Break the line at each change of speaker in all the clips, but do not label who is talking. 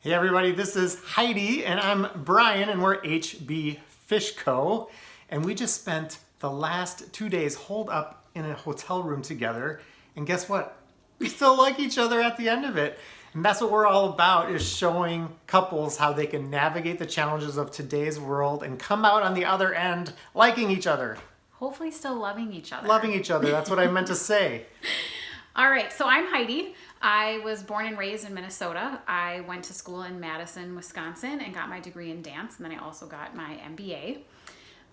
Hey everybody, this is Heidi and I'm Brian and we're HB Fish Co. And we just spent the last 2 days holed up in a hotel room together. And guess what? We still like each other at the end of it. And that's what we're all about, is showing couples how they can navigate the challenges of today's world and come out on the other end liking each other.
Hopefully still loving each other.
Loving each other, that's what I meant to say.
All right, so I'm Heidi. I was born and raised in Minnesota. I went to school in Madison, Wisconsin, and got my degree in dance, and then I also got my MBA.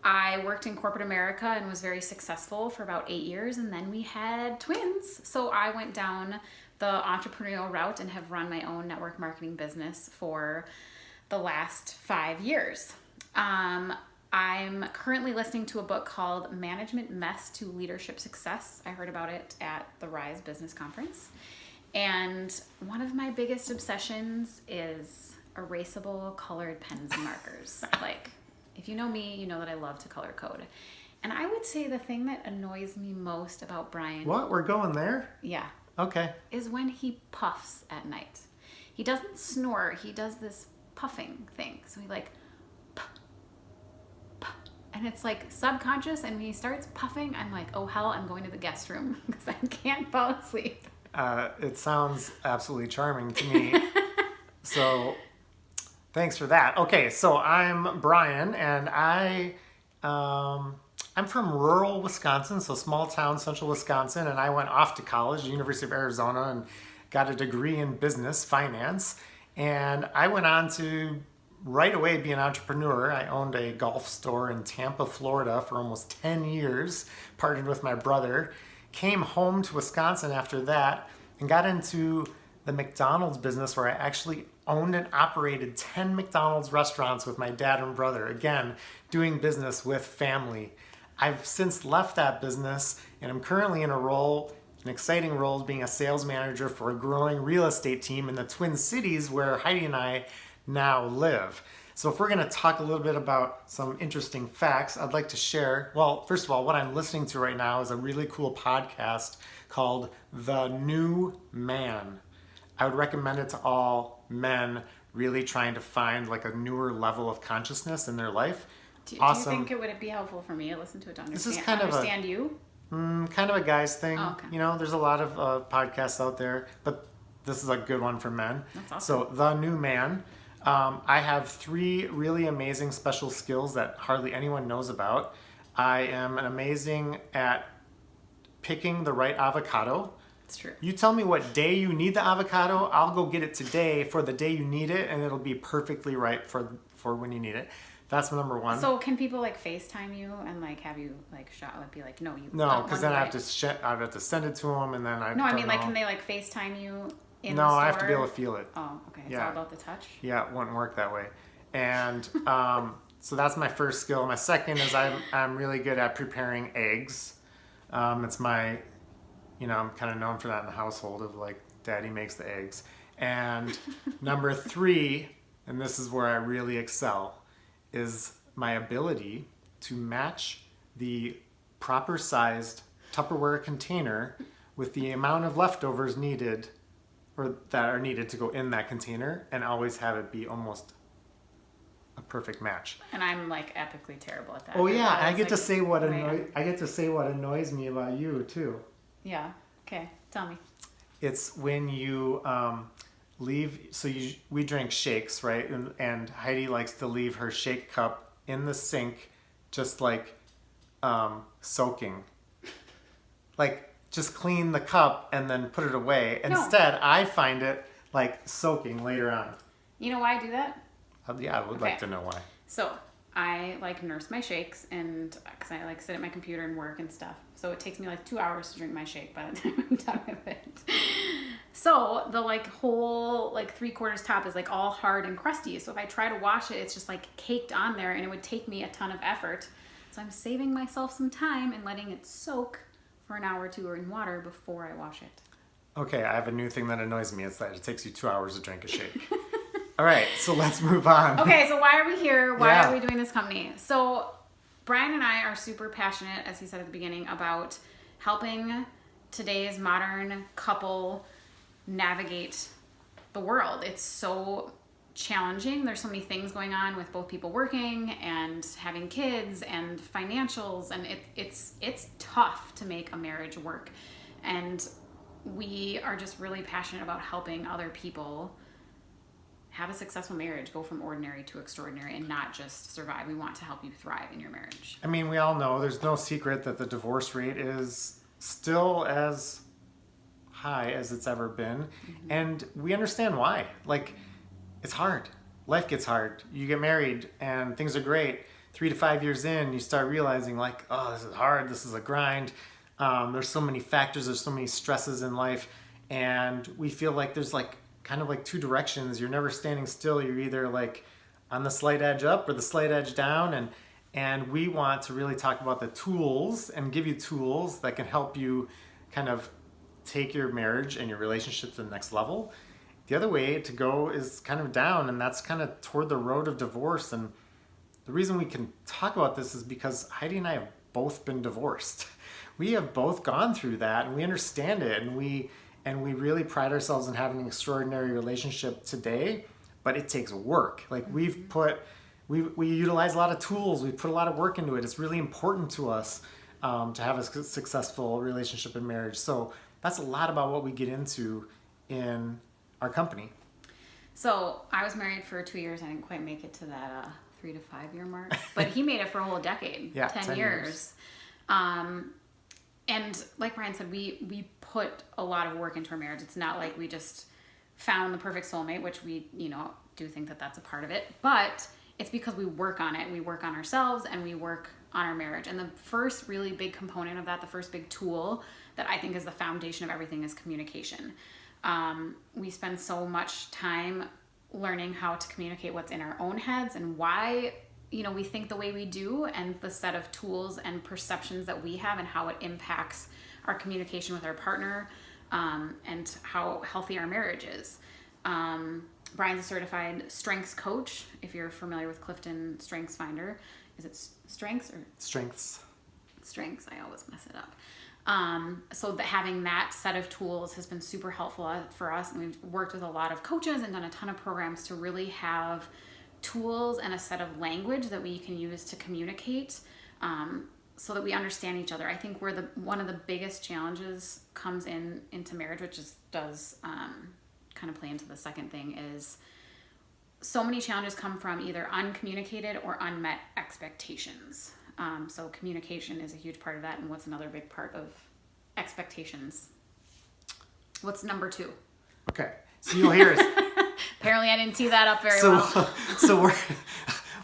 I worked in corporate America and was very successful for about 8 years, and then we had twins. So I went down the entrepreneurial route and have run my own network marketing business for the last 5 years. I'm currently listening to a book called Management Mess to Leadership Success. I heard about it at the Rise Business Conference. And one of my biggest obsessions is erasable colored pens and markers. Like, if you know me, you know that I love to color code. And I would say the thing that annoys me most about Brian...
What? We're going there?
Yeah.
Okay.
Is when he puffs at night. He doesn't snore. He does this puffing thing. So he like... And it's like subconscious, and when he starts puffing, I'm like, oh hell, I'm going to the guest room because I can't fall asleep.
It sounds absolutely charming to me. So thanks for that. Okay, so I'm Brian, and I'm from rural Wisconsin, so small town, central Wisconsin, and I went off to college, University of Arizona, and got a degree in business finance. And I went on to right away be an entrepreneur. I owned a golf store in Tampa, Florida for almost 10 years, partnered with my brother, came home to Wisconsin after that, and got into the McDonald's business, where I actually owned and operated 10 McDonald's restaurants with my dad and brother, again, doing business with family. I've since left that business, and I'm currently in an exciting role, being a sales manager for a growing real estate team in the Twin Cities, where Heidi and I now live. So if we're going to talk a little bit about some interesting facts, I'd like to share, well, first of all, what I'm listening to right now is a really cool podcast called The New Man. I would recommend it to all men really trying to find like a newer level of consciousness in their life.
Do
Awesome.
you think it would be helpful for me to listen to it to understand,
This is kind of
understand you?
kind of a guy's thing.
Oh, okay.
You know, there's a lot of podcasts out there, but this is a good one for men.
That's awesome.
So The New Man. I have 3 really amazing special skills that hardly anyone knows about. I am amazing at picking the right avocado.
It's true.
You tell me what day you need the avocado, I'll go get it today for the day you need it, and it'll be perfectly ripe for when you need it. That's number 1.
So can people like FaceTime you and like have you like shot, like be like, no, you...
No, because then I have to send it to them, and then I
No, I
don't
mean, like,
know.
can they like FaceTime you in
No,
the store?
I have to be able to feel it.
Oh, okay. It's
Yeah.
all about the touch?
Yeah, it wouldn't work that way. And so that's my first skill. My second is I'm really good at preparing eggs. It's my, I'm kind of known for that in the household, of like, daddy makes the eggs. And number 3, and this is where I really excel, is my ability to match the proper sized Tupperware container with the amount of leftovers needed, or that are needed to go in that container, and always have it be almost a perfect match.
And I'm like epically terrible at that.
Oh yeah, I get
like,
to say what annoys me about you too.
Yeah. Okay. Tell me.
It's when you leave. So we drink shakes, right? And Heidi likes to leave her shake cup in the sink, just like soaking. Like, just clean the cup and then put it away.
No.
Instead, I find it like soaking later on.
You know why I do that?
Yeah, I would like to know why.
So I like nurse my shakes, and because I like sit at my computer and work and stuff. So it takes me like 2 hours to drink my shake by the time I'm done with it. So the like whole like 3/4 top is like all hard and crusty. So if I try to wash it, it's just like caked on there, and it would take me a ton of effort. So I'm saving myself some time and letting it soak for an hour or 2 in water before I wash it.
Okay, I have a new thing that annoys me. It's that it takes you 2 hours to drink a shake. All right, so let's move on.
Okay, so why are we here? Why
Yeah.
are we doing this company? So Brian and I are super passionate, as he said at the beginning, about helping today's modern couple navigate the world. It's so challenging. There's so many things going on with both people working and having kids and financials, and it's tough to make a marriage work. And we are just really passionate about helping other people have a successful marriage, go from ordinary to extraordinary, and not just survive. We want to help you thrive in your marriage.
I mean, we all know there's no secret that the divorce rate is still as high as it's ever been. And we understand why. Like, it's hard. Life gets hard. You get married and things are great. 3 to 5 years in, you start realizing like, oh, this is hard. This is a grind. There's so many factors. There's so many stresses in life. And we feel like there's like kind of like two directions. You're never standing still. You're either like on the slight edge up or the slight edge down. And we want to really talk about the tools and give you tools that can help you kind of take your marriage and your relationship to the next level. The other way to go is kind of down, and that's kind of toward the road of divorce. And the reason we can talk about this is because Heidi and I have both been divorced. We have both gone through that, and we understand it, and we really pride ourselves in having an extraordinary relationship today, but it takes work. Like we utilize a lot of tools. We put a lot of work into it. It's really important to us to have a successful relationship and marriage. So that's a lot about what we get into in our company.
So I was married for 2 years. I didn't quite make it to that 3 to 5 year mark, but he made it for a whole decade,
Yeah,
10 years. And like Brian said, we put a lot of work into our marriage. It's not like we just found the perfect soulmate, which we, do think that that's a part of it, but it's because we work on it. We work on ourselves and we work on our marriage. And the first really big component of that, the first big tool that I think is the foundation of everything, is communication. We spend so much time learning how to communicate what's in our own heads and why we think the way we do, and the set of tools and perceptions that we have and how it impacts our communication with our partner, and how healthy our marriage is. Brian's a certified strengths coach. If you're familiar with Clifton Strengths Finder, is it strengths or
Strengths?
Strengths, I always mess it up. So that having that set of tools has been super helpful for us. And we've worked with a lot of coaches and done a ton of programs to really have tools and a set of language that we can use to communicate, so that we understand each other. I think where one of the biggest challenges comes into marriage, which does kind of play into the second thing, is so many challenges come from either uncommunicated or unmet expectations. So communication is a huge part of that. And what's another big part of expectations? What's number 2?
Okay, so you'll hear us.
Apparently I didn't tee that up very well.
So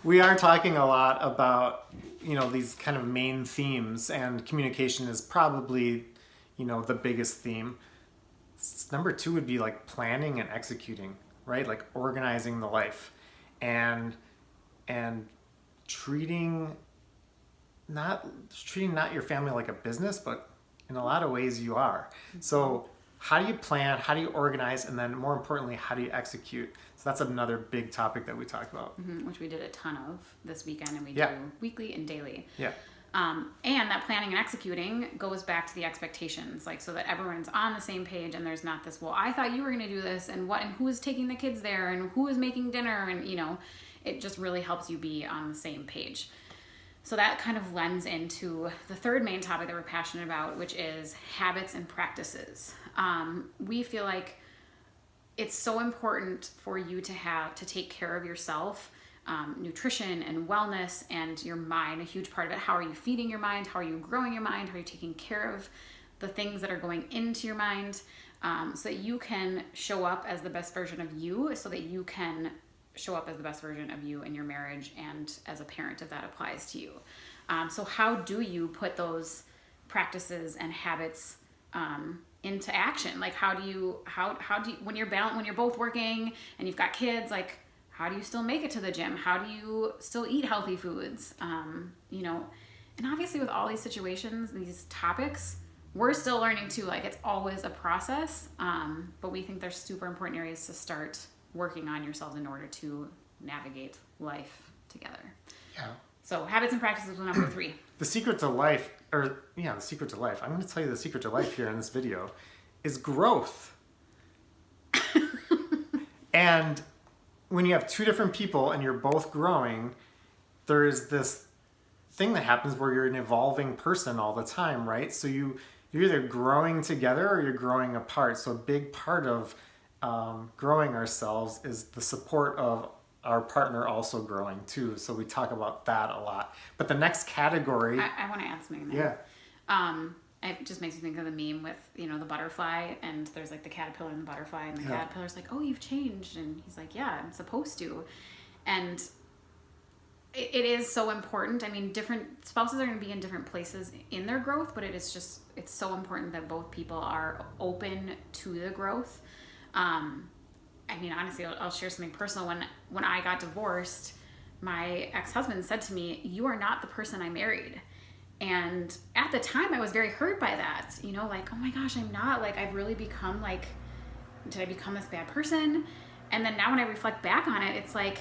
we are talking a lot about, these kind of main themes, and communication is probably, the biggest theme. Number 2 would be like planning and executing, right? Like organizing the life and treating not your family like a business, but in a lot of ways you are. So how do you plan? How do you organize? And then more importantly, how do you execute? So that's another big topic that we talk about.
Which we did a ton of this weekend, and we
Yeah.
do weekly and daily.
Yeah.
And that planning and executing goes back to the expectations, like so that everyone's on the same page, and there's not this, well, I thought you were going to do this, and who is taking the kids there, and who is making dinner, and it just really helps you be on the same page. So that kind of lends into the third main topic that we're passionate about, which is habits and practices. We feel like it's so important for you to take care of yourself, nutrition and wellness, and your mind, a huge part of it. How are you feeding your mind? How are you growing your mind? How are you taking care of the things that are going into your mind, so that you can show up as the best version of you, so that you can show up as the best version of you in your marriage and as a parent, if that applies to you. So how do you put those practices and habits into action? Like how do you when you're both working and you've got kids, like how do you still make it to the gym? How do you still eat healthy foods? And obviously with all these situations, these topics, we're still learning too. Like it's always a process, but we think there's super important areas to start working on yourselves in order to navigate life together.
Yeah.
So habits and practices was number 3.
The secret to life, I'm going to tell you the secret to life here in this video is growth. And when you have two different people and you're both growing, there is this thing that happens where you're an evolving person all the time, right? So you're either growing together or you're growing apart. So a big part of growing ourselves is the support of our partner also growing too. So we talk about that a lot. But the next category,
I want to add something
yeah,
there. It just makes me think of the meme with, the butterfly, and there's like the caterpillar and the butterfly, and the caterpillar's like, "Oh, you've changed," and he's like, "Yeah, I'm supposed to," and it is so important. I mean, different spouses are going to be in different places in their growth, but it's so important that both people are open to the growth. I mean, honestly, I'll share something personal. When I got divorced, my ex-husband said to me, "You are not the person I married." And at the time I was very hurt by that, like, oh my gosh, I'm not, like, I've really become like, did I become this bad person? And then now when I reflect back on it, it's like,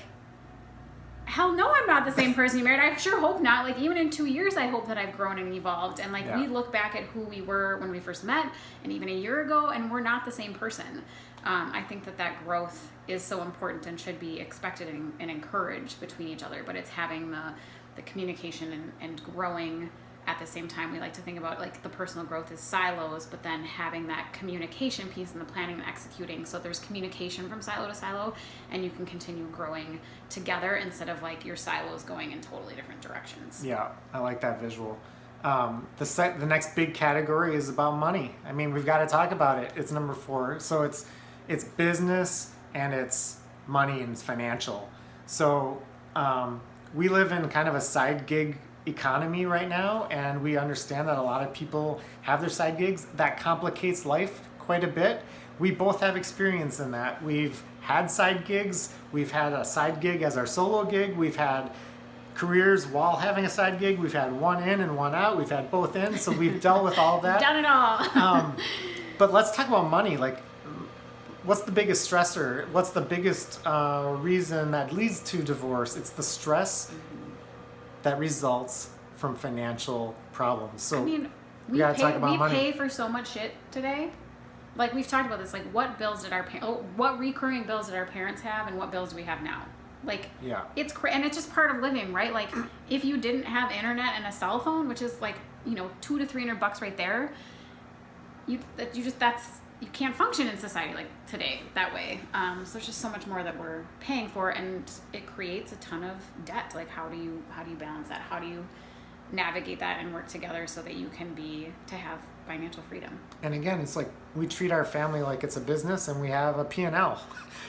hell no, I'm not the same person you married. I sure hope not. Like, even in 2 years, I hope that I've grown and evolved. And like, we look back at who we were when we first met and even a year ago, and we're not the same person. I think that growth is so important and should be expected and encouraged between each other, but it's having the communication and growing at the same time. We like to think about like the personal growth as silos, but then having that communication piece and the planning and executing. So there's communication from silo to silo, and you can continue growing together instead of like your silos going in totally different directions.
Yeah, I like that visual. The next big category is about money. I mean, we've got to talk about it. It's number 4. So it's business and it's money and it's financial. So we live in kind of a side gig economy right now, and we understand that a lot of people have their side gigs. That complicates life quite a bit. We both have experience in that. We've had side gigs. We've had a side gig as our solo gig. We've had careers while having a side gig. We've had one in and one out. We've had both in, so we've dealt with all that.
Done it all.
But let's talk about money. Like, what's the biggest stressor? What's the biggest reason that leads to divorce? It's the stress that results from financial problems. So
I mean, we pay for so much shit today. Like, we've talked about this. Like, what recurring bills did our parents have, and what bills do we have now? Like, yeah, and it's just part of living, right? Like, if you didn't have internet and a cell phone, which is like, $200 to $300 right there, you can't function in society like today that way. So there's just so much more that we're paying for, and it creates a ton of debt. Like, how do you balance that? How do you navigate that and work together so that you can have financial freedom?
And again, it's like we treat our family like it's a business, and we have a P&L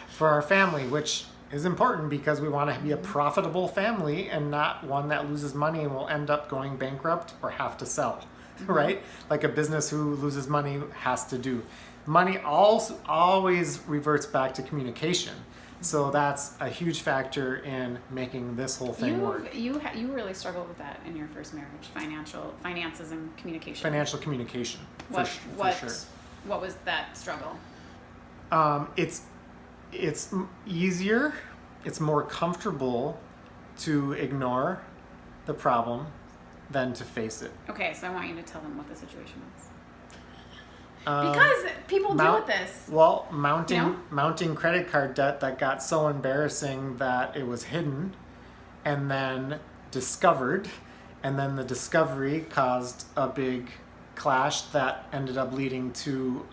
for our family, which is important because we want to be a profitable family and not one that loses money and will end up going bankrupt or have to sell, right? Like a business who loses money has to do. Money also always reverts back to communication. So that's a huge factor in making this whole thing work.
You really struggled with that in your first marriage, finances and communication.
Financial communication, for sure.
What was that struggle?
It's easier, it's more comfortable to ignore the problem than to face it.
Okay, so I want you to tell them what the situation was. Because people deal with this.
Well, mounting credit card debt that got so embarrassing that it was hidden and then discovered, and then the discovery caused a big clash that ended up leading to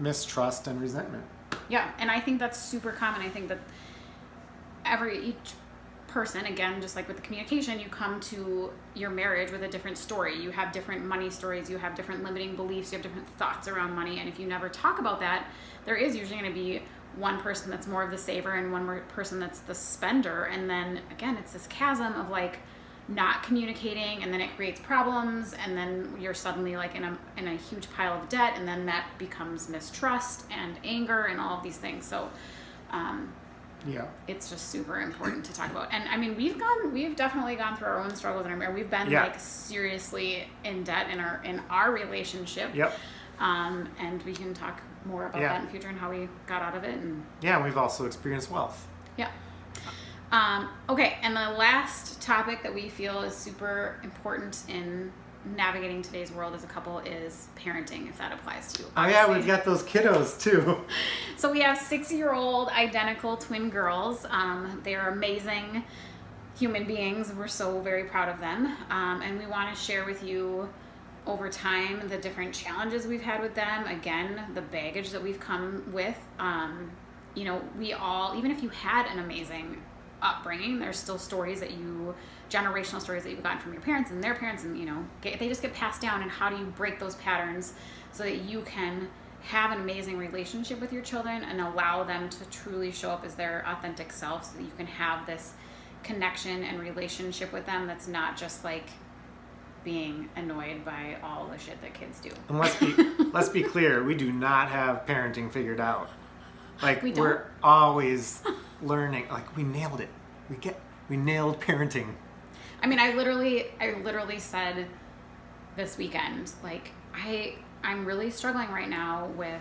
mistrust and resentment.
Yeah, and I think that's super common. I think that each person, again, just like with the communication, you come to your marriage with a different story. You have different money stories, you have different limiting beliefs, you have different thoughts around money, and if you never talk about that, there is usually going to be one person that's more of the saver and one more person that's the spender, and then again, it's this chasm of like not communicating, and then it creates problems, and then you're suddenly like in a huge pile of debt, and then that becomes mistrust and anger and all of these things. So
yeah,
it's just super important to talk about. And I mean, we've definitely gone through our own struggles in our marriage. We've been like seriously in debt in our relationship.
Yep.
And we can talk more about that in the future and how we got out of it. And
we've also experienced wealth.
Yeah. Okay, and the last topic that we feel is super important in navigating today's world as a couple is parenting, if that applies to you.
Oh yeah,
Obviously.
we've got those kiddos too.
So we have 6-year-old identical twin girls. They are amazing human beings. We're so very proud of them. And we want to share with you over time the different challenges we've had with them. Again, the baggage that we've come with. You know, we all, even if you had an amazing upbringing, there's still stories that generational stories that you've gotten from your parents and their parents, and you know, they just get passed down. And how do you break those patterns so that you can have an amazing relationship with your children and allow them to truly show up as their authentic selves, so that you can have this connection and relationship with them that's not just like being annoyed by all the shit that kids do.
And let's be clear, we do not have parenting figured out. Like
We don't?
we're always learning. Like we nailed it. We nailed parenting.
I mean, I literally said this weekend, like, I'm really struggling right now with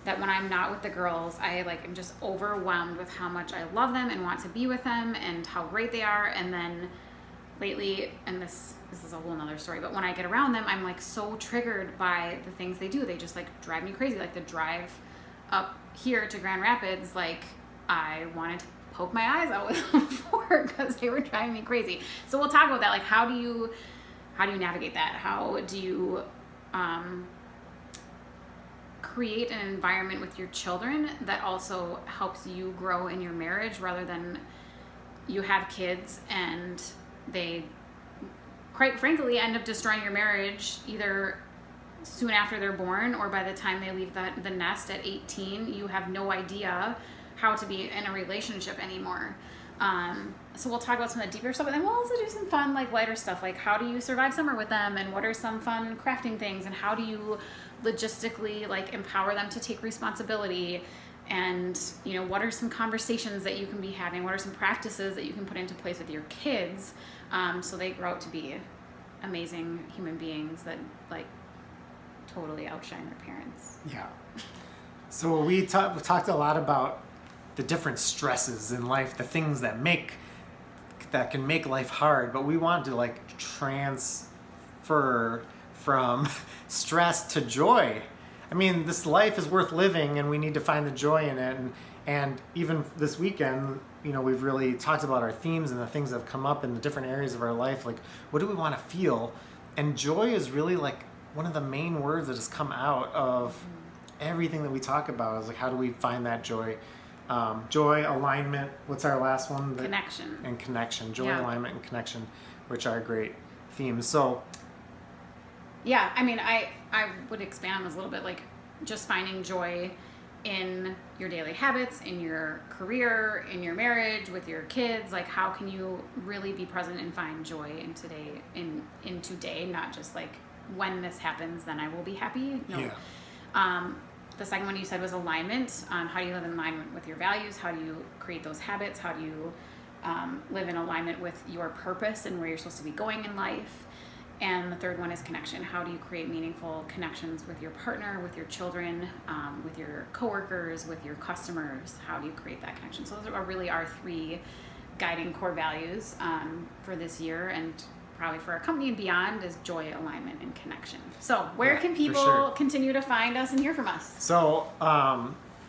that. When I'm not with the girls, I'm just overwhelmed with how much I love them and want to be with them and how great they are. And then lately, and this is a whole nother story, but when I get around them, I'm like so triggered by the things they do. They just like drive me crazy. Like the drive up here to Grand Rapids, like I wanted to poke my eyes out with them before because they were driving me crazy. So we'll talk about that. Like how do you navigate that? How do you create an environment with your children that also helps you grow in your marriage, rather than you have kids and they, quite frankly, end up destroying your marriage either soon after they're born or by the time they leave the nest at 18. You have no idea how to be in a relationship anymore. So we'll talk about some of the deeper stuff, but then we'll also do some fun, like lighter stuff, like how do you survive summer with them, and what are some fun crafting things, and how do you logistically like empower them to take responsibility, and you know, what are some conversations that you can be having, what are some practices that you can put into place with your kids, so they grow up to be amazing human beings that like totally outshine their parents.
Yeah. So we talked a lot about the different stresses in life, the things that can make life hard, but we want to like transfer from stress to joy. I mean, this life is worth living and we need to find the joy in it. And even this weekend, you know, we've really talked about our themes and the things that have come up in the different areas of our life. Like, what do we want to feel? And joy is really like one of the main words that has come out of everything that we talk about, is like, how do we find that joy? Joy, alignment, what's our last one?
Connection.
And connection. Joy,
Yeah.
alignment, and connection, which are great themes. So,
yeah, I mean, I would expand on this a little bit, like just finding joy in your daily habits, in your career, in your marriage, with your kids. Like, how can you really be present and find joy in today, in today, not just like when this happens, then I will be happy. No.
yeah.
The second one you said was alignment. How do you live in alignment with your values? How do you create those habits? How do you live in alignment with your purpose and where you're supposed to be going in life? And the third one is connection. How do you create meaningful connections with your partner, with your children, with your coworkers, with your customers? How do you create that connection? So those are really our 3 guiding core values for this year, and probably for our company and beyond, is joy, alignment, and connection. So where
Yeah,
can
for
people
sure.
continue to find us and hear from us?
So,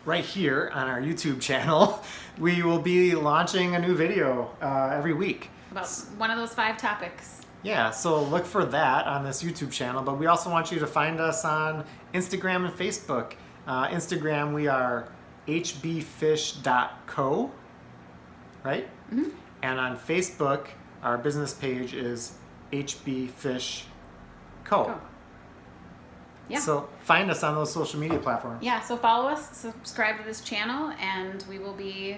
right here on our YouTube channel, we will be launching a new video every week.
About one of those 5 topics.
Yeah, so look for that on this YouTube channel. But we also want you to find us on Instagram and Facebook. Instagram, we are hbfish.co, right?
Mm-hmm.
And on Facebook, our business page is hbfishco.
Go. Yeah.
So find us on those social media platforms.
Yeah, so follow us, subscribe to this channel, and we will be,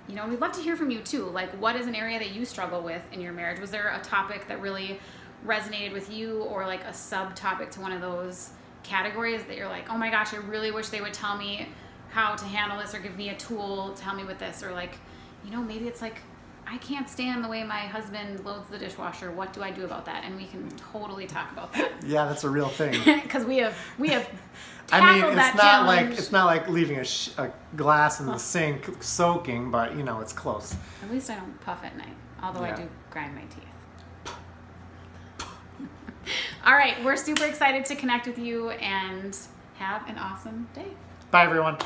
we'd love to hear from you too. Like, what is an area that you struggle with in your marriage? Was there a topic that really resonated with you, or like a subtopic to one of those categories that you're like, oh my gosh, I really wish they would tell me how to handle this, or give me a tool to help me with this, or like, maybe it's like, I can't stand the way my husband loads the dishwasher. What do I do about that? And we can totally talk about that.
Yeah, that's a real thing.
Because we have
I mean,
tackled that
it's
challenge.
not like leaving a glass in the sink soaking, but it's close.
At least I don't puff at night, although I
Yeah.
do grind my teeth. All right, we're super excited to connect with you and have an awesome day.
Bye, everyone.